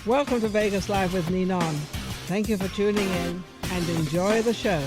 Welcome to Vegas Live with Ninon. Thank you for tuning in and enjoy the show.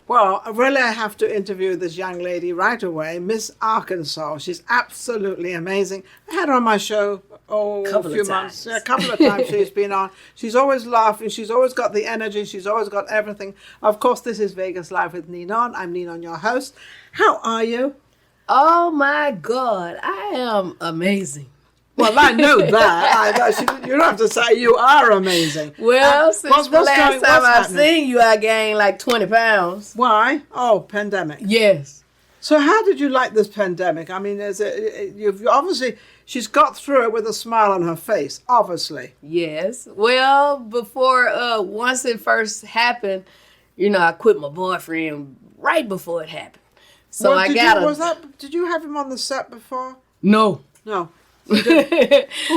Well, really I have to interview this young lady right away, Miss Arkansas. She's absolutely amazing. I had her on my show a few months. Yeah, a couple of times she's been on. She's always laughing. She's always got the energy. She's always got everything. Of course, this is Vegas Live with Ninon. I'm Ninon, your host. How are you? Oh my God, I am amazing. Well, I know that. You don't have to say you are amazing. Well, since the last time I've seen you, I gained like 20 pounds. Why? Oh, pandemic. Yes. So how did you like this pandemic? I mean, you've obviously, she's got through it with a smile on her face, obviously. Yes. Well, once it first happened, I quit my boyfriend right before it happened. So Did you have him on the set before? No. No. Oh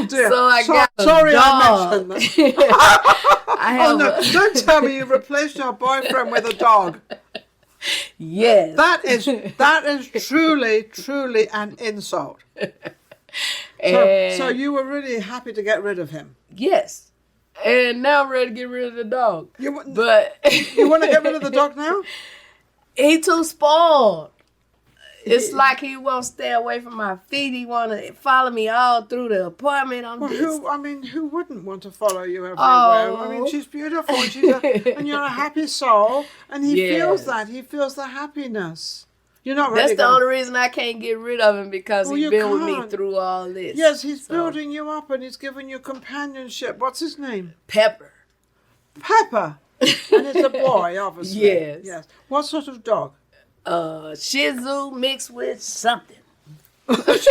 dear. So I got a sorry dog. I mentioned that. Don't tell me you replaced your boyfriend with a dog. Yes. That is truly an insult. So you were really happy to get rid of him? Yes. And now I'm ready to get rid of the dog. You want to get rid of the dog now? He too spoiled. It's like he won't stay away from my feet. He want to follow me all through the apartment. Who wouldn't want to follow you everywhere? Oh. I mean, she's beautiful, and you're a happy soul, and he feels that. He feels the happiness. You're not ready. That's the only reason I can't get rid of him, because he's been with me through all this. Yes, he's building you up, and he's giving you companionship. What's his name? Pepper. Pepper. And it's a boy, obviously. Yes. What sort of dog? Shih Tzu mixed with something. Is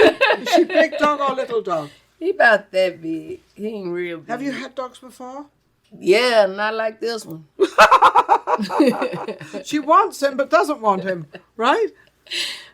she big dog or little dog? He about that big. He ain't real big. Have you had dogs before? Yeah, not like this one. She wants him but doesn't want him, right?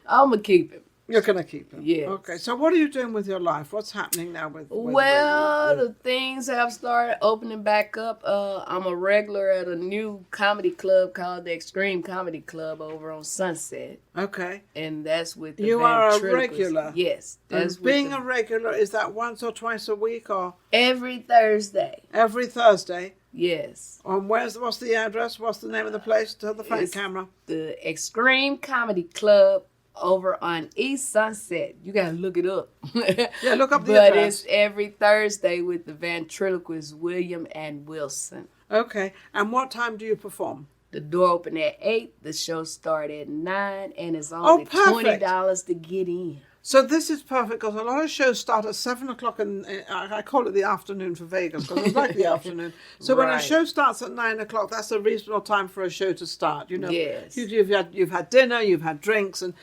I'm going to keep him. You're going to keep him? Yeah. Okay, so what are you doing with your life? What's happening now with the things have started opening back up. I'm a regular at a new comedy club called the Extreme Comedy Club over on Sunset. Okay. And that's with the You are a regular? Yes. That's being a regular, is that once or twice a week or? Every Thursday. Every Thursday? Yes. What's the address? What's the name of the place? Tell the front camera. The Extreme Comedy Club over on East Sunset. You gotta look it up. Yeah, look up the address. But address. It's every Thursday with the ventriloquists William and Wilson. Okay. And what time do you perform? The door open at 8. The show start at 9, and it's only $20 to get in. So this is perfect, because a lot of shows start at 7 o'clock, and I call it the afternoon for Vegas, because it's like the afternoon. So when a show starts at 9 o'clock, that's a reasonable time for a show to start. Yes. You've had dinner, you've had drinks, and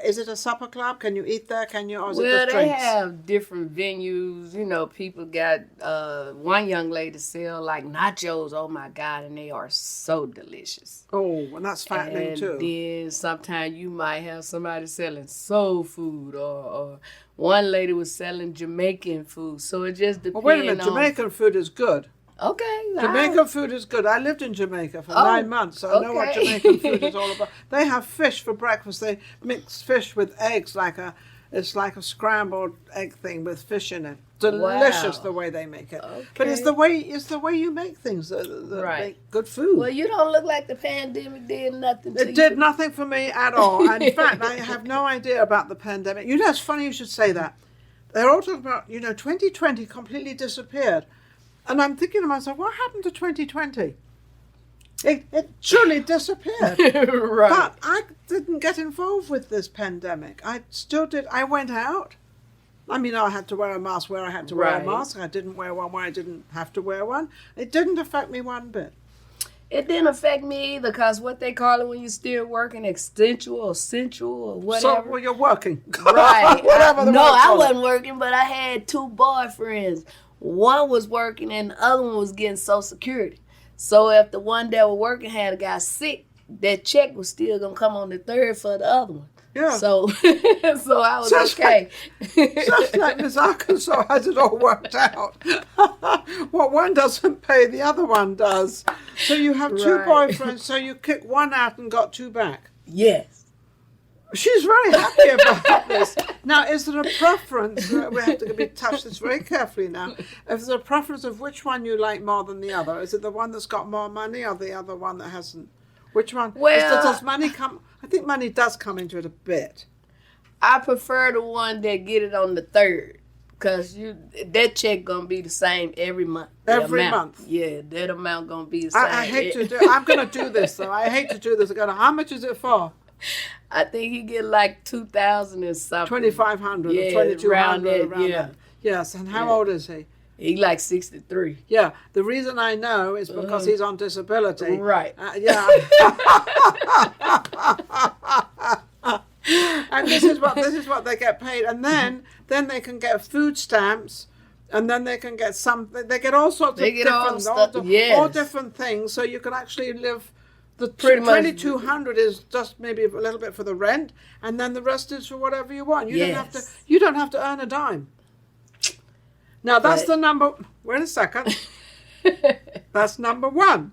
is it a supper club? Can you eat there? Or is it just drinks? Well, they have different venues. People got one young lady sell like nachos. Oh my God, and they are so delicious. Oh, and that's fattening too. And then sometimes you might have somebody selling soul food, or one lady was selling Jamaican food. So it just depends. Well, wait a minute. Jamaican food is good. Okay. Jamaican food is good. I lived in Jamaica for 9 months, so I know what Jamaican food is all about. They have fish for breakfast. They mix fish with eggs it's like a scrambled egg thing with fish in it. Delicious the way they make it. Okay. But it's the way you make things. Make good food. Well, you don't look like the pandemic did nothing to you. It did nothing for me at all. And in fact, I have no idea about the pandemic. It's funny you should say that. They're all talking about, 2020 completely disappeared. And I'm thinking to myself, what happened to 2020? It truly disappeared. Right. But I didn't get involved with this pandemic. I still did. I went out. I mean, I had to wear a mask where I had to wear a mask. I didn't wear one where I didn't have to wear one. It didn't affect me one bit. It didn't affect me either, because what they call it when you're still working, essential or whatever. So, you're working. Right. Whatever I wasn't working, but I had 2 boyfriends. One was working and the other one was getting Social Security. So if the one that was working had got sick, that check was still going to come on the 3rd for the other one. Yeah. So I was okay. Just like Miss Arkansas has it all worked out. What one doesn't pay, the other one does. So you have 2 boyfriends, so you kick one out and got 2 back. Yes. She's very happy about this. Now, is there a preference? We have to touch this very carefully now. If there's a preference of which one you like more than the other, is it the one that's got more money or the other one that hasn't? Which one? Well, does money come? I think money does come into it a bit. I prefer the one that get it on the 3rd. Because that check going to be the same every month. Every month? Yeah, that amount going to be the same. I hate to do I'm going to do this, though. I hate to do this. How much is it for? I think he get like 2,000 or something. 2,500 or 2,200 around that. Yes, and how old is he? He like 63. Yeah, the reason I know is because he's on disability. Right. Yeah. And this is what they get paid, and then they can get food stamps, and then they can get they get all sorts of different all different things. So you can actually live. The 2,200 is just maybe a little bit for the rent, and then the rest is for whatever you want. You don't have to earn a dime. Now that's the number. Wait a second. That's number 1.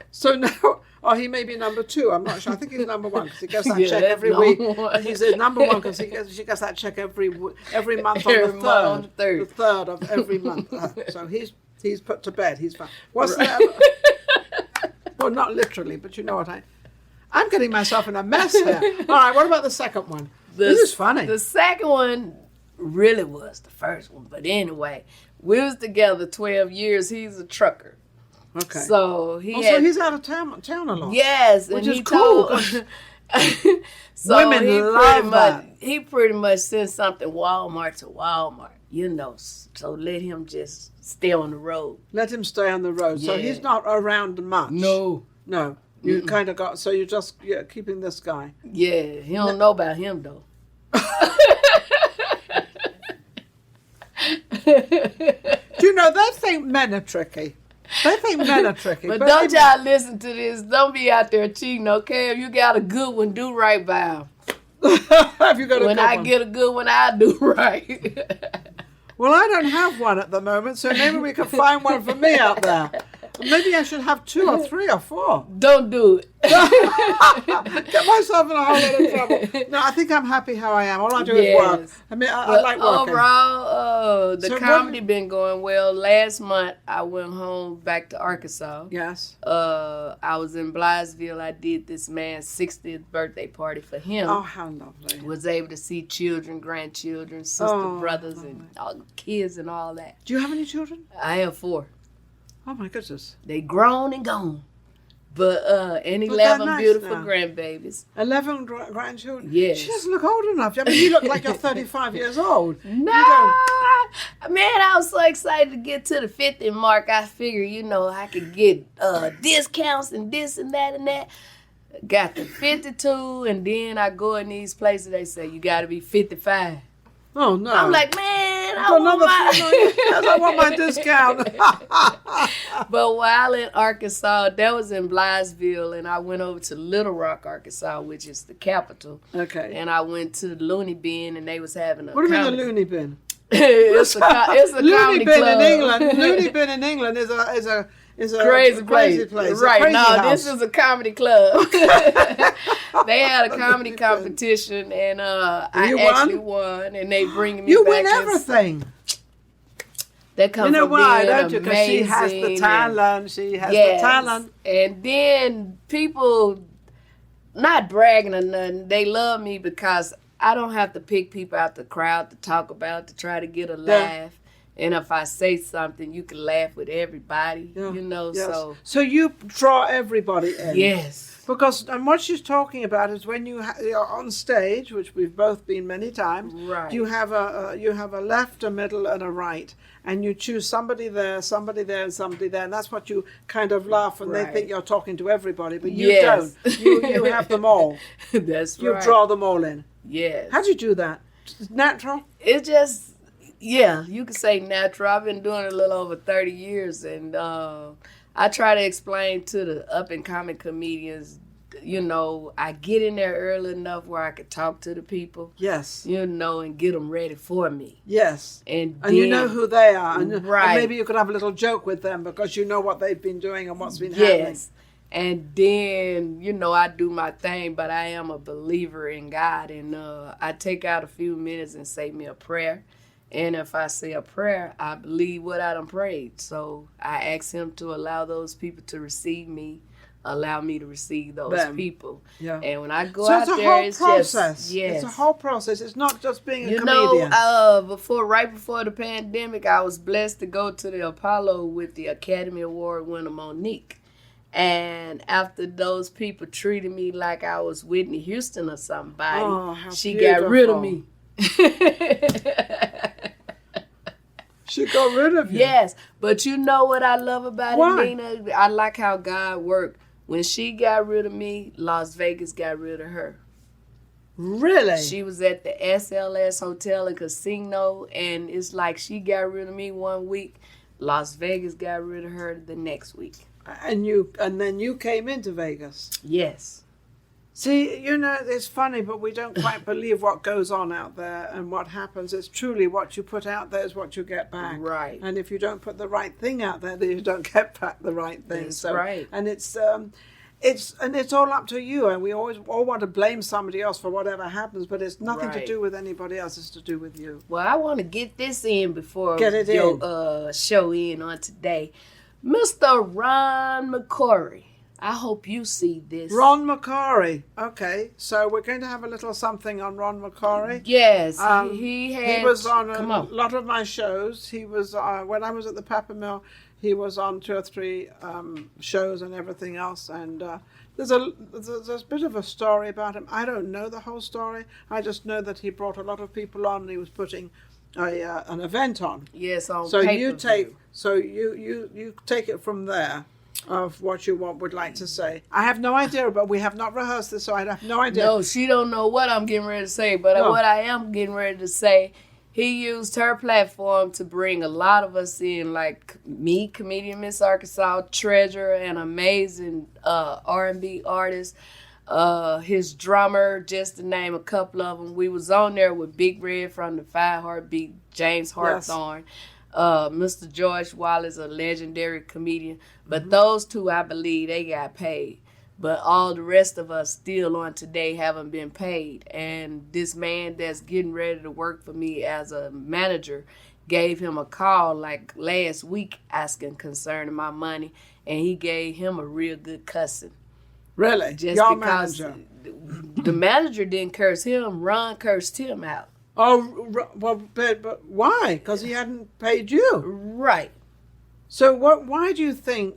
So now, or he may be number 2. I'm not sure. I think he's number 1 because he gets that check every week. He's number 1 because she gets that check every month on the 3rd. The 3rd of every month. So he's put to bed. He's fine. What's that? Well, not literally, but you know what I'm getting myself in a mess here. All right, what about the second one? This is funny. The second one really was the first one, but anyway, we was together 12 years. He's a trucker. Okay. So so he's out of town a lot. Yes, which and is cool. So women love that. He pretty much sent something Walmart to Walmart, So let him just stay on the road. Let him stay on the road. So he's not around much. No. You kind of got. So you're just keeping this guy. Yeah, he don't know about him though. Do you know they think men are tricky? They think men are tricky. But don't y'all listen to this. Don't be out there cheating, okay? If you got a good one, do right by him. Have you got a when good I one? get a good one, I do right. Well, I don't have one at the moment, so maybe we can find one for me out there. Maybe I should have 2 or 3 or 4. Don't do it. Get myself in a whole lot of trouble. No, I think I'm happy how I am. All I do is work. I mean, I like working. Overall, the comedy been going well. Last month, I went home back to Arkansas. Yes. I was in Blythesville. I did this man's 60th birthday party for him. Oh, how lovely. Was able to see children, grandchildren, sister, brothers, and all, kids and all that. Do you have any children? I have 4. Oh, my goodness. They grown and gone. But, and 11 beautiful grandbabies. 11 grandchildren? Yes. She doesn't look old enough. I mean, you look like you're 35 years old. No. Man, I was so excited to get to the 50 mark. I figured, I could get discounts and this and that and that. Got to 52, and then I go in these places, they say, you got to be 55. Oh, no. I'm like, man, I want my discount. But while in Arkansas, that was in Blythesville, and I went over to Little Rock, Arkansas, which is the capital. Okay. And I went to the Looney Bin, and they was having a What do you mean the Looney Bin? it's a Looney comedy Bin club. in England. Looney Bin in England is a crazy place. Right. No, house. This is a comedy club. They had a comedy competition, and I actually won, and they bring me You back. win everything. That comes You know from why, being don't you? Because she has the talent. She has the talent. And then people, not bragging or nothing, they love me because I don't have to pick people out the crowd to talk about, to try to get a laugh. And if I say something, you can laugh with everybody, yes. So you draw everybody in. Yes. Because, and what she's talking about is when you're on stage, which we've both been many times, right. you have a left, a middle, and a right. And you choose somebody there, and somebody there, and that's what you kind of laugh, and they think you're talking to everybody, but you don't. You have them all. That's you right. You draw them all in. Yes. How do you do that? Natural? It's just... Yeah, you could say natural. I've been doing it a little over 30 years, and I try to explain to the up-and-coming comedians, I get in there early enough where I could talk to the people. Yes. And get them ready for me. Yes. And you know who they are. And, right. And maybe you could have a little joke with them because you know what they've been doing and what's been happening. Yes. And then, you know, I do my thing, but I am a believer in God. And I take out a few minutes and say me a prayer. And if I say a prayer, I believe what I done prayed. So I ask him to allow those people to receive me, allow me to receive those people. Yeah. And when I go out there, it's process. Just, yes. It's a whole process. It's not just being a comedian. Right before the pandemic, I was blessed to go to the Apollo with the Academy Award winner Monique. And after those people treated me like I was Whitney Houston or somebody, she got rid of me. She got rid of you. Yes, but you know what I love about it, Nina? I like how God worked. When she got rid of me, Las Vegas got rid of her. Really? She was at the SLS Hotel and Casino, and it's like she got rid of me one week, Las Vegas got rid of her the next week. And then you came into Vegas. Yes. See, you know, it's funny, but we don't quite believe what goes on out there and what happens. It's truly what you put out there is what you get back. Right. And if you don't put the right thing out there, then you don't get back the right thing. That's right. And it's all up to you. And we all want to blame somebody else for whatever happens, but it's nothing to do with anybody else. It's to do with you. Well, I want to get this in before your show in on today. Mr. Ron McCory. I hope you see this. Ron McCory. Okay, so we're going to have a little something on Ron McCory. Yes, he was on a lot of my shows. He was when I was at the Pepper Mill. He was on 2 or 3 shows and everything else. And there's a bit of a story about him. I don't know the whole story. I just know that he brought a lot of people on, and he was putting an event on. Yes, on so pay-per-view. You take it from there. Of what you would like to say. I have no idea, but we have not rehearsed this, so I have no idea. No, she don't know what I'm getting ready to say, but what I am getting ready to say, he used her platform to bring a lot of us in, like me, comedian Miss Arkansas, Treasure, an amazing R&B artist, his drummer, just to name a couple of them. We was on there with Big Red from the 5 Heartbeat, James Harthorne. Yes. Mr. George Wallace, a legendary comedian. But those two, I believe, they got paid. But all the rest of us still on today haven't been paid. And this man that's getting ready to work for me as a manager gave him a call like last week asking concerning my money. And he gave him a real good cussing. Really? Just your because manager. The manager didn't curse him. Ron cursed him out. Oh, well, but why? Because he hadn't paid you. Right. So why do you think,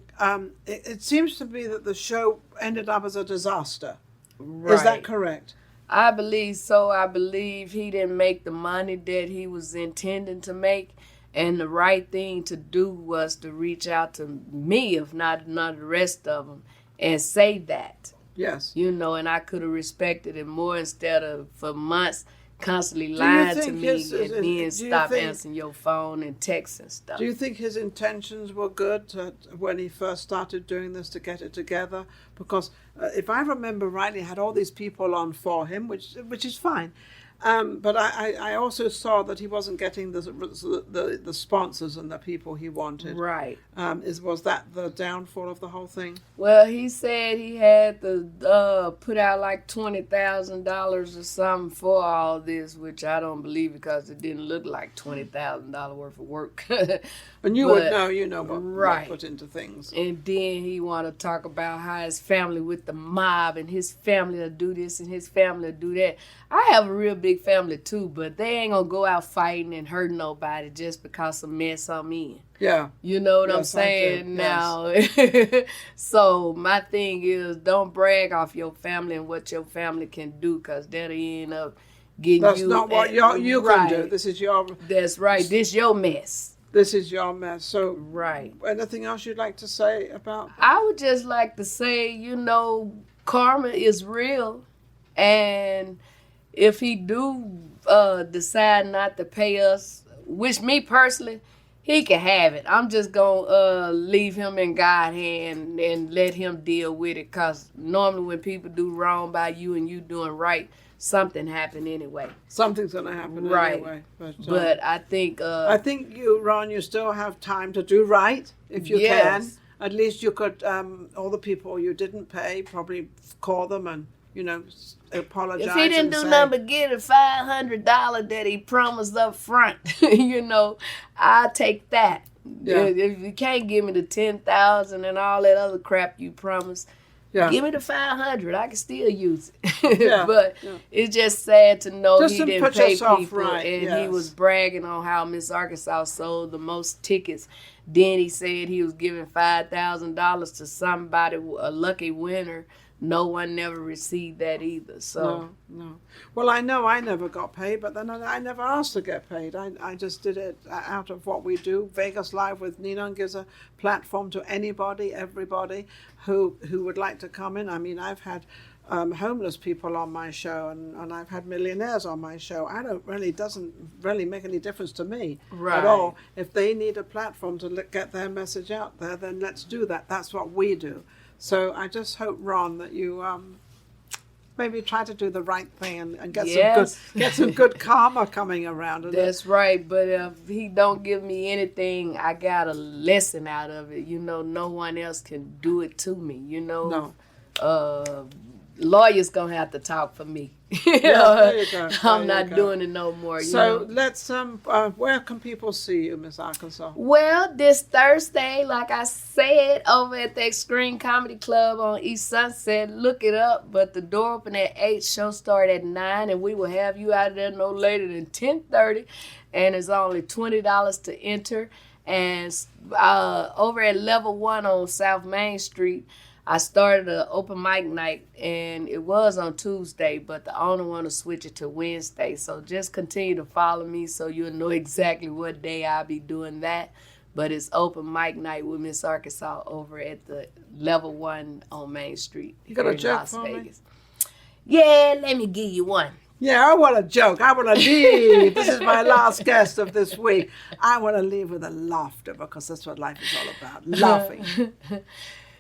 it seems to be that the show ended up as a disaster. Right. Is that correct? I believe so. I believe he didn't make the money that he was intending to make. And the right thing to do was to reach out to me, if not none of the rest of them, and say that. Yes. You know, and I could have respected it more instead of for months constantly lying to me and then stop answering your phone and texts and stuff. Do you think his intentions were good when he first started doing this to get it together? Because if I remember rightly, he had all these people on for him, which is fine. But I also saw that he wasn't getting the sponsors and the people he wanted. Right. Was that the downfall of the whole thing? Well, he said he had to put out like $20,000 or something for all this, which I don't believe because it didn't look like $20,000 worth of work. And you would know, you know what put into things. And then he wanted to talk about how his family with the mob and his family will do this and his family will do that. I have a real big family too, but they ain't gonna go out fighting and hurting nobody just because some mess I'm in. Yeah. You know what I'm saying now? So my thing is, don't brag off your family and what your family can do, because that'll end up getting That's not what you can do. This is your... That's right. This your mess. This is your mess. So, right. Anything else you'd like to say about... I would just like to say, you know, karma is real. And if he do decide not to pay us, which me personally, he can have it. I'm just going to leave him in God's hand and let him deal with it. Because normally when people do wrong by you and you doing right, something happened anyway. Something's going to happen anyway. But I think... I think you, Ron, you still have time to do right if you can. at least you could, all the people you didn't pay, probably call them and, apologize. If he didn't do nothing but get a $500 that he promised up front, I'll take that. Yeah. If you can't give me the $10,000 and all that other crap you promised, give me the $500. I can still use it. But it's just sad to know just he didn't pay people, right. And he was bragging on how Miss Arkansas sold the most tickets. Then he said he was giving $5,000 to somebody, a lucky winner. No one never received that either. So no. Well, I know I never got paid, but then I never asked to get paid. I just did it out of what we do. Vegas Live with Ninon gives a platform to anybody, everybody who would like to come in. I mean, I've had homeless people on my show, and I've had millionaires on my show. Doesn't really make any difference to me at all. If they need a platform to get their message out there, then let's do that. That's what we do. So I just hope, Ron, that you maybe try to do the right thing and get some good karma coming around. That's right. But if he don't give me anything, I got a lesson out of it. No one else can do it to me. No. Lawyers gonna have to talk for me. There you go. I'm not doing it no more. So let's where can people see you, Miss Arkansas? Well, this Thursday, like I said, over at the Extreme Comedy Club on East Sunset. Look it up. But the door open at 8, show start at 9, and we will have you out there no later than 10:30. And it's only $20 to enter. And over at Level 1 on South Main Street, I started an open mic night, and it was on Tuesday, but the owner wanted to switch it to Wednesday. So just continue to follow me so you'll know exactly what day I'll be doing that. But it's open mic night with Miss Arkansas over at the Level 1 on Main Street. You got a joke for me? Yeah, let me give you one. Yeah, I want a joke. I want to leave. This is my last guest of this week. I want to leave with a laughter because that's what life is all about, laughing.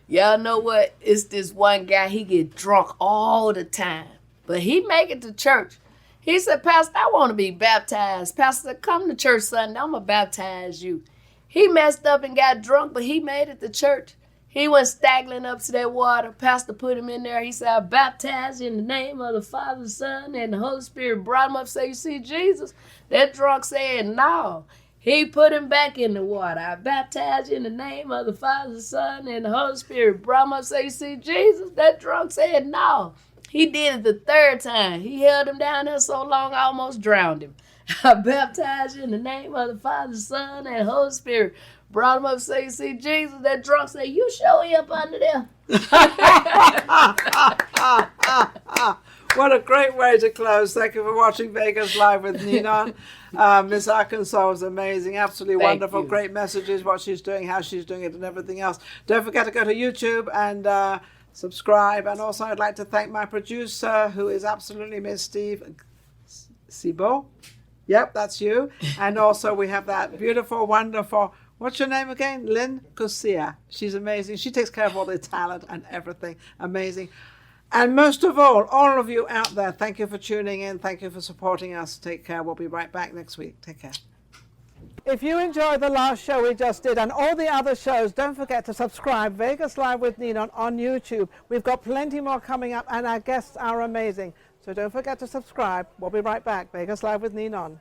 Y'all know what? It's this one guy, he get drunk all the time. But he make it to church. He said, Pastor, I want to be baptized. Pastor, come to church Sunday. I'm going to baptize you. He messed up and got drunk, but he made it to church. He went staggering up to that water. Pastor put him in there. He said, I baptize you in the name of the Father, Son, and the Holy Spirit. Brought him up, said, you see Jesus? That drunk said, no. He put him back in the water. I baptize you in the name of the Father, Son, and the Holy Spirit. Brought him up, say, you see Jesus? That drunk said no. He did it the third time. He held him down there so long, I almost drowned him. I baptize you in the name of the Father, Son, and the Holy Spirit. Brought him up, say, you see Jesus? That drunk said, you show me up under there. What a great way to close. Thank you for watching Vegas Live with Ninon. Miss Arkansas was amazing, absolutely wonderful, great messages, what she's doing, how she's doing it, and everything else. Don't forget to go to YouTube and subscribe. And also I'd like to thank my producer, who is absolutely Miss Steve Sibo. Yep, that's you. And also we have that beautiful, wonderful, what's your name again? Lynn Cusia. She's amazing. She takes care of all the talent and everything. Amazing. And most of all of you out there, thank you for tuning in. Thank you for supporting us. Take care. We'll be right back next week. Take care. If you enjoyed the last show we just did and all the other shows, don't forget to subscribe. Vegas Live with Ninon on YouTube. We've got plenty more coming up and our guests are amazing. So don't forget to subscribe. We'll be right back. Vegas Live with Ninon.